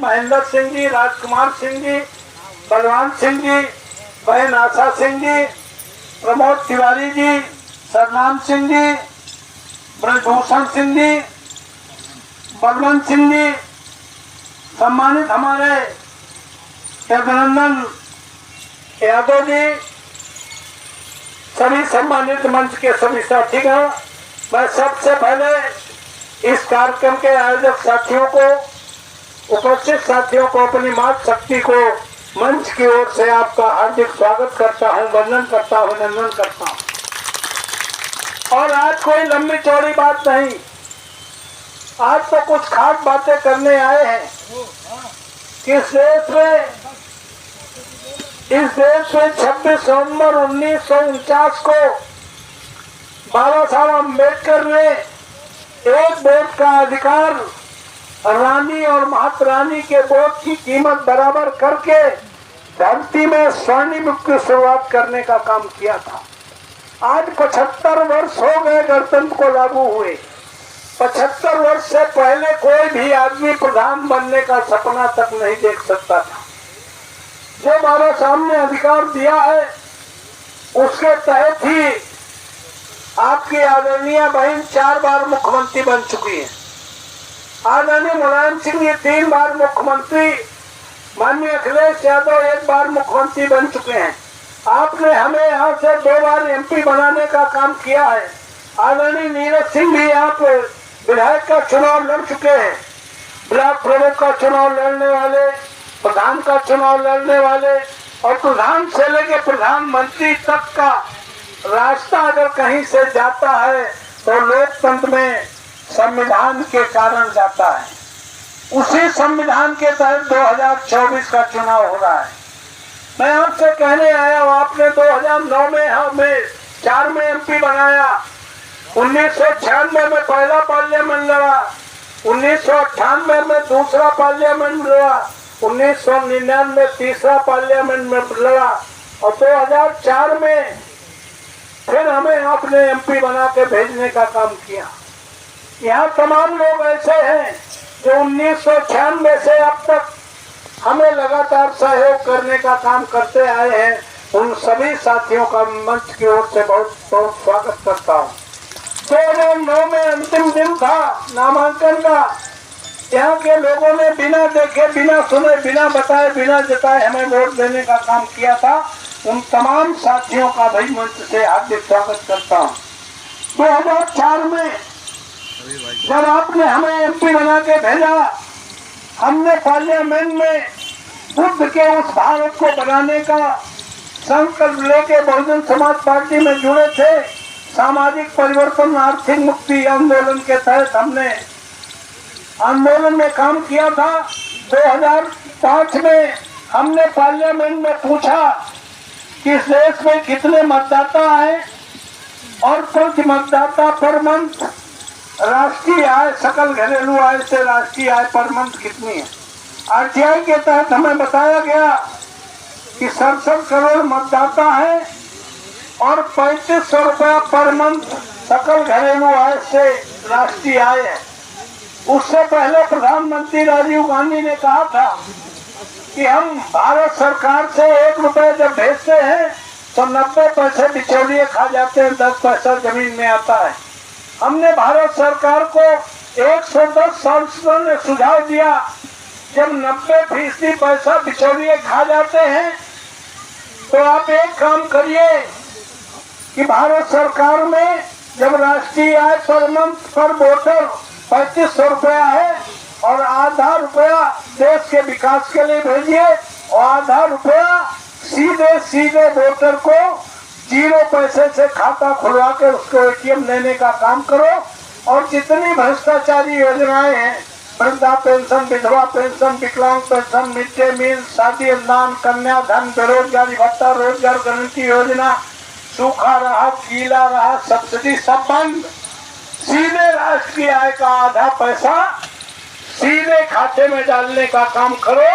महेंद्र सिंह जी, राजकुमार सिंह जी, बलवान सिंह जी, बहन आशा सिंह जी, प्रमोद तिवारी जी, सरनाम सिंह जी, ब्रजभूषण सिंह जी, बलवंत सिंह जी, सम्मानित हमारे अभिनंदन यादव जी, सभी सम्मानित मंच के सभी साथीगण, मैं सबसे पहले इस कार्यक्रम के आयोजक साथियों को, उपस्थित साथियों को, अपनी मात शक्ति को मंच की ओर से आपका हार्दिक स्वागत करता हूं, वंदन करता हूं, अभिनंदन करता हूं। और आज कोई लंबी चौड़ी बात नहीं, आज तो कुछ खास बातें करने आए हैं कि इस देश में 26 नवंबर 1949 को बाबा साहब अम्बेडकर ने एक वोट का अधिकार रानी और महात्मा रानी के वोट की कीमत बराबर करके धरती में स्वर्णिम युग की शुरुआत करने का काम किया था। आज 75 वर्ष हो गए गणतंत्र को लागू हुए। 75 वर्ष से पहले कोई भी आदमी प्रधान बनने का सपना तक नहीं देख सकता था। जो बाबा साहब ने अधिकार दिया है उसके तहत ही आपकी आदरणीय बहन 4 बार मुख्यमंत्री बन चुकी है। आदरणीय मुलायम सिंह जी 3 बार मुख्यमंत्री, माननीय अखिलेश यादव 1 बार मुख्यमंत्री बन चुके हैं। आपने हमें यहाँ से 2 बार एमपी बनाने का काम किया है। आदरणीय नीरज सिंह भी यहाँ पे विधायक का चुनाव लड़ चुके हैं, ब्लॉक प्रमुख का चुनाव लड़ने वाले, प्रधान का चुनाव लड़ने वाले, और प्रधान से लेकर प्रधानमंत्री तक का रास्ता अगर कहीं से जाता है तो लोकतंत्र में संविधान के कारण जाता है। उसी संविधान के तहत 2024 का चुनाव हो रहा है। मैं आपसे कहने आया हूँ, आपने 2009 में हमें 4 में एमपी बनाया, 1996 में पहला पार्लियामेंट लड़ा, 1998 में दूसरा पार्लियामेंट लड़ा, 1999 में तीसरा पार्लियामेंट में लड़ा, और 2004 में फिर हमें आपने एमपी बना के भेजने का काम किया। यहाँ तमाम लोग ऐसे हैं जो 1996 से अब तक हमें लगातार सहयोग करने का काम करते आए हैं। उन सभी साथियों का मंच की ओर से बहुत बहुत स्वागत करता हूँ। 2009 में अंतिम दिन था नामांकन का। यहाँ के लोगों ने बिना देखे, बिना सुने, बिना बताए, बिना जताए हमें वोट देने का काम किया था। उन तमाम साथियों का भी मंच से हार्दिक स्वागत करता हूँ। 2004 में जब आपने हमें एमपी बना के भेजा, हमने पार्लियामेंट में बुद्ध के उस भारत को बनाने का संकल्प लेके बहुजन समाज पार्टी में जुड़े थे। सामाजिक परिवर्तन, आर्थिक मुक्ति आंदोलन के तहत हमने आंदोलन में काम किया था। 2005 में हमने पार्लियामेंट में पूछा कि इस देश में कितने मतदाता हैं और प्रति मतदाता पर मंथ राष्ट्रीय आय, सकल घरेलू आय से राष्ट्रीय आय पर मंथ कितनी है। आरटीआई के तहत हमें बताया गया कि 67 करोड़ मतदाता हैं और 3500 रुपया पर मंथ सकल घरेलू आय से राष्ट्रीय आय है। उससे पहले प्रधानमंत्री राजीव गांधी ने कहा था कि हम भारत सरकार से 1 रुपये जब भेजते हैं तो 90 पैसे बिचौलिए खा जाते हैं, 10 पैसा जमीन में आता है। हमने भारत सरकार को 110 सांसदों ने सुझाव दिया, जब 90% पैसा बिचौलिए खा जाते हैं तो आप एक काम करिए कि भारत सरकार में जब राष्ट्रीय आय पर मंथ पर वोटर 3500 रुपया है और आधा रुपया देश के विकास के लिए भेजिए और आधा रुपया सीधे वोटर को 0 पैसे से खाता खुलवा के उसको एटीएम लेने का काम करो। और जितनी भ्रष्टाचारी योजनाएं हैं, वृद्धा पेंशन, विधवा पेंशन, विकलांग पेंशन, मिड डे मील, शादी अनुदान, कन्याधन, बेरोजगारी भत्ता, रोजगार गारंटी योजना, सूखा रहा, गीला रहा, सब्सिडी सब बंद। सीधे राष्ट्रीय आय का आधा पैसा सीधे खाते में डालने का काम करो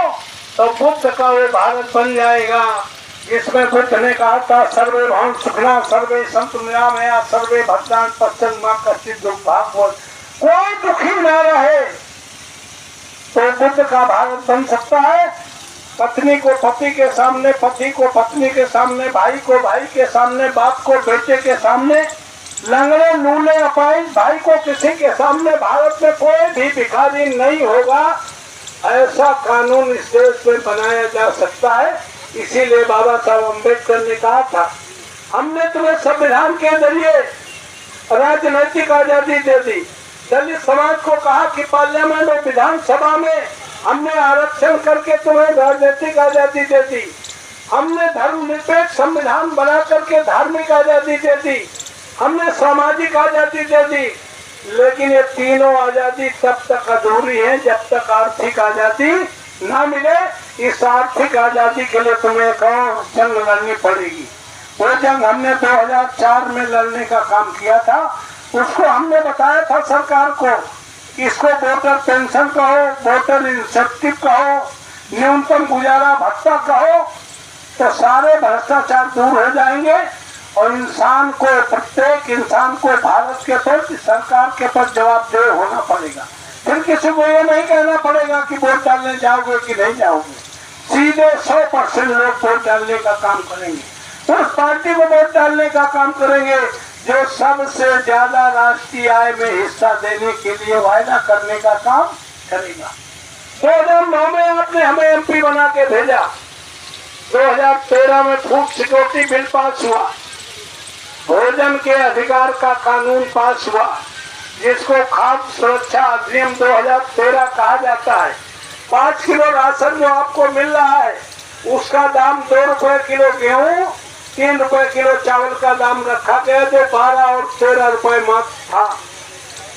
तो बुद्ध का वो भारत बन जाएगा जिसमें बुद्ध ने कहा था, सर्वे भवन सुखना, सर्वे संतु निरामया, सर्वे भद्रान पश्चिम माँ कश्चित दुर्भाग्य। कोई दुखी न रहे, तो बुद्ध का भारत बन सकता है? पत्नी को पति के सामने, पति को पत्नी के सामने, भाई को भाई के सामने, बाप को बेटे के सामने, लंगड़े लूले अपाहिज भाई को किसी के सामने भारत में कोई भी भिखारी नहीं होगा, ऐसा कानून इस देश में बनाया जा सकता है। इसीलिए बाबा साहब अम्बेडकर ने कहा था, हमने तुम्हें संविधान के जरिए राजनैतिक आजादी दे दी। दलित समाज को कहा कि पार्लियामेंट और विधानसभा में हमने आरक्षण करके तुम्हें राजनीतिक आजादी दे दी। हमने धर्मनिरपेक्ष संविधान बना करके धार्मिक आजादी दे दी। हमने सामाजिक आजादी दे दी। लेकिन ये तीनों आजादी तब तक अधूरी है जब तक आर्थिक आजादी ना मिले। इस आर्थिक आजादी के लिए तुम्हें एक और जंग लड़नी पड़ेगी। वो जंग हमने 2004 में लड़ने का काम किया था। उसको हमने बताया था सरकार को, इसको वोटर पेंशन कहो, वोटर इंसेंटिव कहो, न्यूनतम गुजारा भत्ता कहो, तो सारे भ्रष्टाचार दूर हो जाएंगे और इंसान को, प्रत्येक इंसान को भारत के प्रति सरकार के प्रति जवाबदेह होना पड़ेगा। फिर किसी को ये नहीं कहना पड़ेगा कि वोट डालने जाओगे कि नहीं जाओगे। सीधे 100% लोग वोट डालने का काम करेंगे। उस पार्टी को वोट डालने का काम करेंगे जो सबसे ज्यादा राष्ट्रीय आय में हिस्सा देने के लिए वायदा करने का काम करेगा। 2009 में आपने हमें एमपी बना के भेजा। 2013 में फूड सिक्योरिटी बिल पास हुआ, भोजन के अधिकार का कानून पास हुआ, जिसको खाद्य सुरक्षा अधिनियम 2013 कहा जाता है। 5 किलो राशन जो आपको मिल रहा है उसका दाम 2 रुपए किलो गेहूं, 3 रुपए किलो चावल का दाम रखा गया, जो 12 और 13 रुपए मात्र था।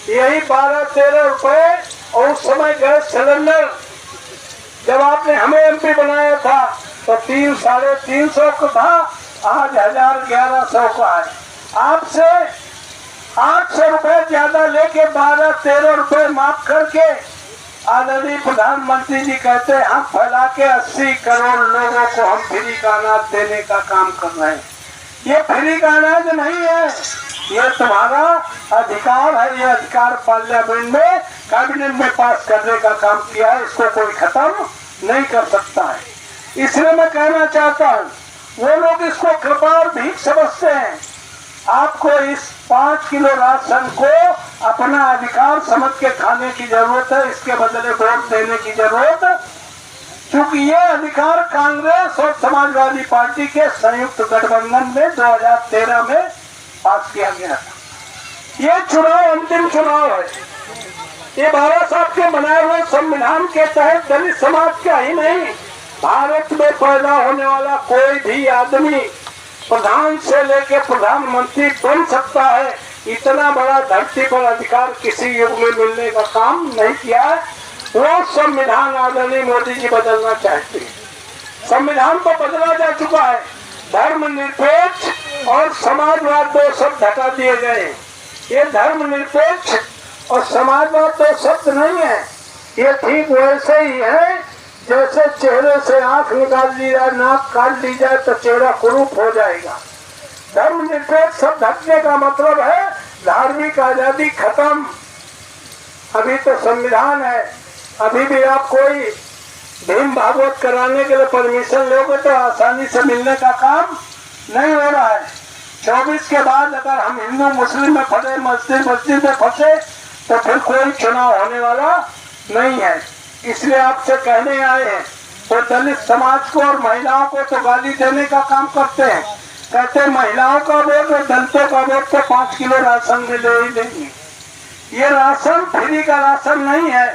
यही 12-13 रुपए और उस समय गैस सिलेंडर जब आपने हमें एमपी बनाया था तो 300-350 का था, आज 1000-1100 का है। आपसे 800 रुपए ज्यादा लेके 12-13 रुपए माफ करके आदरणीय प्रधानमंत्री जी कहते हैं हम फैला के 80 करोड़ लोगों को हम फ्री का अनाज देने का काम कर रहे हैं। ये फ्री का अनाज नहीं है, ये तुम्हारा अधिकार है। ये अधिकार पार्लियामेंट में, कैबिनेट में पास करने का काम किया है, इसको कोई खत्म नहीं कर सकता है। इसलिए मैं कहना चाहता हूँ, वो लोग इसको कृपा और भीख समझते हैं। आपको इस 5 किलो राशन को अपना अधिकार समझ के खाने की जरूरत है, इसके बदले वोट देने की जरूरत, क्योंकि ये अधिकार कांग्रेस और समाजवादी पार्टी के संयुक्त गठबंधन में 2013 में पास किया गया था। ये चुनाव अंतिम चुनाव है। ये बाबा साहब के बनाए हुए संविधान के तहत दलित समाज का ही नहीं, भारत में पैदा होने वाला कोई भी आदमी प्रधान से लेकर प्रधानमंत्री बन सकता है। इतना बड़ा धरती पर अधिकार किसी युग में मिलने का काम नहीं किया है। वो संविधान आदरणीय मोदी जी बदलना चाहते हैं। संविधान तो बदला जा चुका है, धर्मनिरपेक्ष और समाजवाद 2 शब्द हटा दिए गए। ये धर्मनिरपेक्ष और समाजवाद 2 शब्द नहीं है। ये ठीक वैसे ही है जैसे चेहरे से आंख निकाल ली जाए, नाक काट ली जाए तो चेहरा कुरूप हो जाएगा। धर्मनिरपेक्ष शब्द हटने का मतलब है धार्मिक आजादी खत्म। अभी तो संविधान है, अभी भी आप कोई भीम भागवत कराने के लिए परमिशन लोगे तो आसानी से मिलने का काम नहीं हो रहा है। 24 के बाद अगर हम हिंदू मुस्लिम में फंसे, मस्जिद में फंसे तो फिर कोई चुनाव होने वाला नहीं है। इसलिए आपसे कहने आए हैं, वो दलित समाज को और महिलाओं को तो गाली देने का काम करते हैं। कहते हैं महिलाओं का वोट और दलितों का वोट तो 5 किलो राशन में ले ही देंगे। ये राशन फ्री का राशन नहीं है,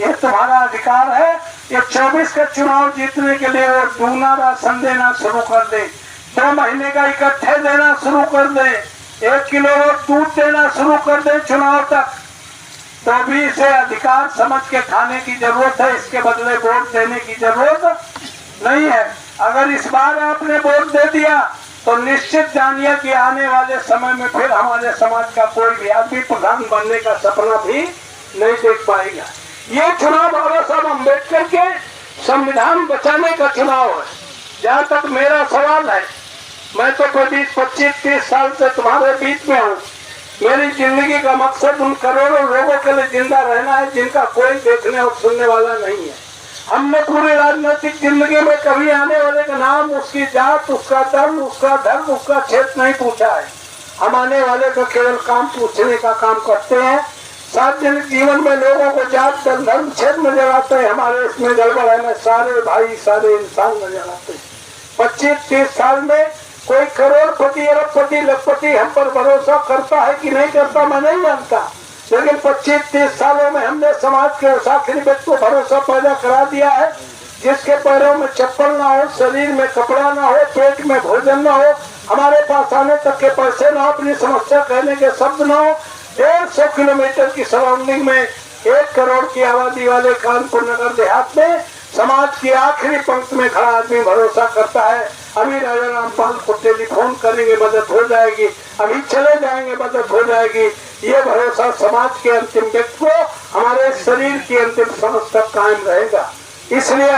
ये तुम्हारा अधिकार है। ये 24 का चुनाव जीतने के लिए और दूना राशन देना शुरू कर दे, 2 महीने का इकट्ठे देना शुरू कर दे, 1 किलो और दूध देना शुरू कर दे चुनाव तक, तो भी इसे अधिकार समझ के खाने की जरूरत है। इसके बदले वोट देने की जरूरत नहीं है। अगर इस बार आपने वोट दे दिया तो निश्चित जानिए कि आने वाले समय में फिर हमारे समाज का कोई भी आदमी प्रधान बनने का सपना भी नहीं देख पाएगा। ये चुनाव बाबा साहब अम्बेडकर के संविधान बचाने का चुनाव है। जहाँ तक मेरा सवाल है, मैं तो 20, 25, 30 साल से तुम्हारे बीच में हूँ। मेरी जिंदगी का मकसद उन करोड़ों लोगों के लिए जिंदा रहना है जिनका कोई देखने और सुनने वाला नहीं है। हमने पूरी राजनीतिक जिंदगी में कभी आने वाले का नाम, उसकी जात, उसका दर्द, उसका धर्म, उसका क्षेत्र नहीं पूछा है। हम आने वाले का केवल काम पूछने का काम करते हैं। सार्वजनिक जीवन में लोगों को जात, धर्म, क्षेत्र नजर आते हैं। हमारे इसमें गड़बड़ है में सारे भाई, सारे इंसान नजर आते हैं। 25-30 साल में कोई करोड़पति, अरबपति, लखपति हम पर भरोसा करता है कि नहीं करता मैं नहीं जानता, लेकिन 25-30 सालों में हमने समाज के उस आखिरी व्यक्ति को भरोसा पैदा करा दिया है जिसके पैरों में चप्पल ना हो, शरीर में कपड़ा ना हो, पेट में भोजन ना हो, हमारे पास आने तक के पैसे ना हो, अपनी समस्या कहने के शब्द ना हो। 150 किलोमीटर की सराउंडिंग में 1 करोड़ की आबादी वाले कानपुर नगर देहात में समाज की आखिरी पंक्ति में खड़ा आदमी भरोसा करता है। अभी राजा रामपाल को टेलीफोन करेंगे, मदद हो जाएगी, अभी चले जाएंगे, मदद हो जाएगी। ये भरोसा समाज के अंतिम व्यक्ति को हमारे शरीर की अंतिम सांस तक कायम रहेगा। इसलिए